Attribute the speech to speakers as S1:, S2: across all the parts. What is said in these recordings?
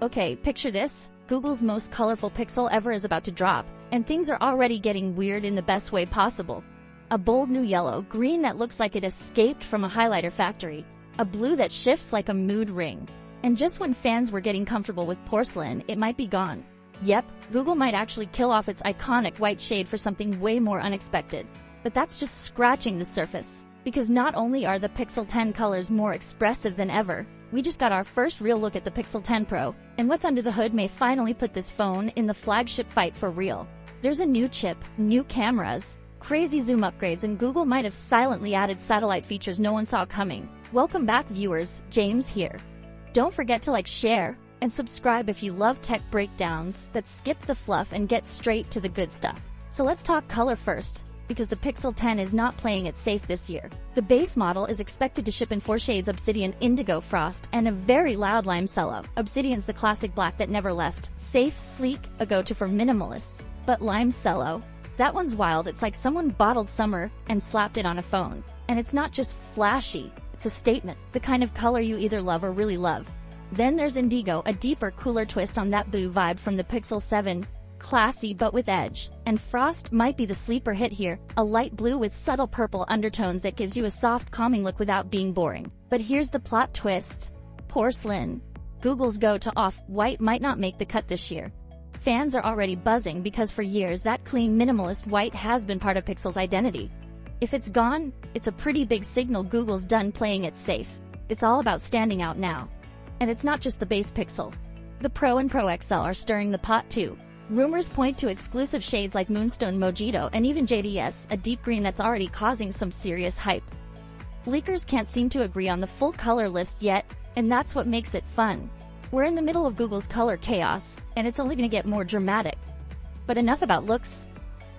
S1: Okay, picture this. Google's most colorful pixel ever is about to drop, and things are already getting weird in the best way possible. A bold new yellow, green that looks like it escaped from a highlighter factory, a blue that shifts like a mood ring. And just when fans were getting comfortable with porcelain, it might be gone. Yep, Google might actually kill off its iconic white shade for something way more unexpected. But that's just scratching the surface. Because not only are the Pixel 10 colors more expressive than ever, we just got our first real look at the Pixel 10 Pro, and what's under the hood may finally put this phone in the flagship fight for real. There's a new chip, new cameras, crazy zoom upgrades, and Google might have silently added satellite features no one saw coming. Welcome back, viewers. James here. Don't forget to like, share, and subscribe if you love tech breakdowns that skip the fluff and get straight to the good stuff. So let's talk color first, because the Pixel 10 is not playing it safe this year. The base model is expected to ship in 4 shades: Obsidian, Indigo, Frost, and a very loud lime cello. Obsidian's the classic black that never left. Safe, sleek, a go-to for minimalists. But lime cello, that one's wild. It's like someone bottled summer and slapped it on a phone. And it's not just flashy, it's a statement. The kind of color you either love or really love. Then there's Indigo, a deeper, cooler twist on that blue vibe from the Pixel 7. Classy but with edge. And Frost might be the sleeper hit here, a light blue with subtle purple undertones that gives you a soft, calming look without being boring. But here's the plot twist. Porcelain. Google's go to off-white might not make the cut this year. Fans are already buzzing because for years that clean, minimalist white has been part of Pixel's identity. If it's gone, it's a pretty big signal Google's done playing it safe. It's all about standing out now. And it's not just the base Pixel. The Pro and Pro XL are stirring the pot too. Rumors point to exclusive shades like Moonstone, Mojito, and even JDS, a deep green that's already causing some serious hype. Leakers can't seem to agree on the full color list yet, and that's what makes it fun. We're in the middle of Google's color chaos, and it's only going to get more dramatic. But enough about looks.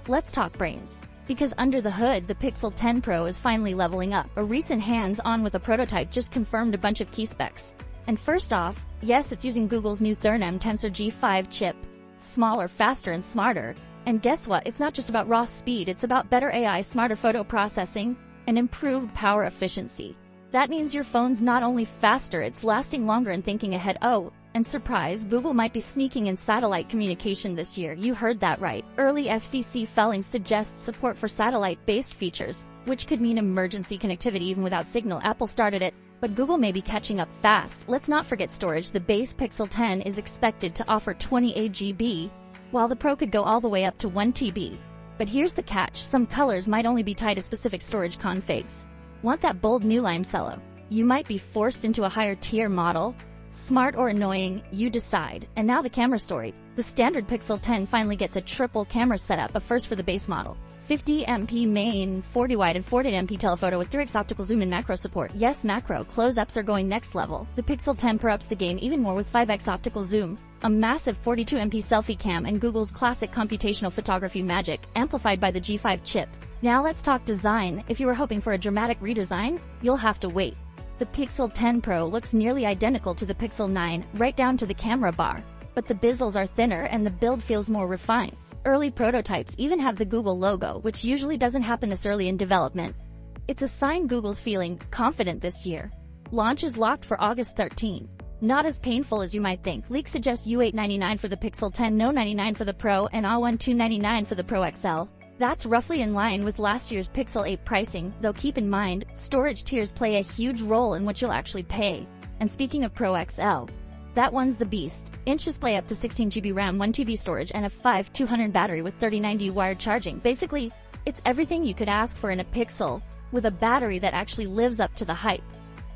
S1: Let's talk brains. Because under the hood, the Pixel 10 Pro is finally leveling up. A recent hands-on with a prototype just confirmed a bunch of key specs. And first off, yes, it's using Google's new Pro Tensor G5 chip. Smaller, faster, and smarter. And guess what? It's not just about raw speed, it's about better AI, smarter photo processing, and improved power efficiency. That means your phone's not only faster, it's lasting longer and thinking ahead. Oh, and surprise, Google might be sneaking in satellite communication this year. You heard that right. Early FCC filings suggest support for satellite-based features, which could mean emergency connectivity even without signal. Apple started it, but Google may be catching up fast. Let's not forget storage. The base Pixel 10 is expected to offer 28 GB, while the Pro could go all the way up to 1 TB. But here's the catch. Some colors might only be tied to specific storage configs. Want that bold new lime cello? You might be forced into a higher tier model. Smart or annoying, you decide. And now the camera story. The standard Pixel 10 finally gets a triple camera setup, a first for the base model. 50MP main, 40 wide and 40MP telephoto with 3x optical zoom and macro support. Yes, macro close-ups are going next level. The Pixel 10 Pro ups the game even more with 5x optical zoom, a massive 42MP selfie cam, and Google's classic computational photography magic, amplified by the G5 chip. Now let's talk design. If you were hoping for a dramatic redesign, you'll have to wait. The Pixel 10 Pro looks nearly identical to the Pixel 9, right down to the camera bar. But the bezels are thinner and the build feels more refined. Early prototypes even have the Google logo, which usually doesn't happen this early in development. It's a sign Google's feeling confident this year. Launch is locked for August 13. Not as painful as you might think. Leaks suggest $899 for the Pixel 10, $999 for the Pro, and $299 for the Pro XL. That's roughly in line with last year's Pixel 8 pricing, though keep in mind, storage tiers play a huge role in what you'll actually pay. And speaking of Pro XL, that one's the beast. Inch display up to 16 GB RAM, 1 TB storage, and a 5200 battery with 3090 wired charging. Basically, it's everything you could ask for in a Pixel, with a battery that actually lives up to the hype.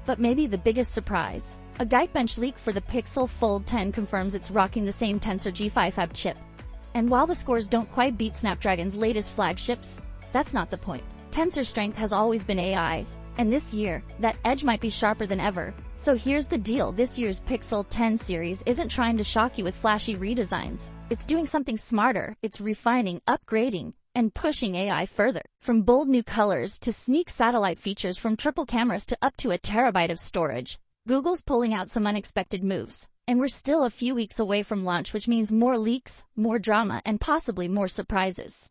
S1: But maybe the biggest surprise, a Geekbench leak for the Pixel Fold 10 confirms it's rocking the same Tensor G5 Fab chip. And while the scores don't quite beat Snapdragon's latest flagships, that's not the point. Tensor strength has always been AI, and this year, that edge might be sharper than ever. So here's the deal, this year's Pixel 10 series isn't trying to shock you with flashy redesigns. It's doing something smarter, it's refining, upgrading, and pushing AI further. From bold new colors to sneak satellite features, from triple cameras to up to a terabyte of storage, Google's pulling out some unexpected moves. And we're still a few weeks away from launch, which means more leaks, more drama, and possibly more surprises.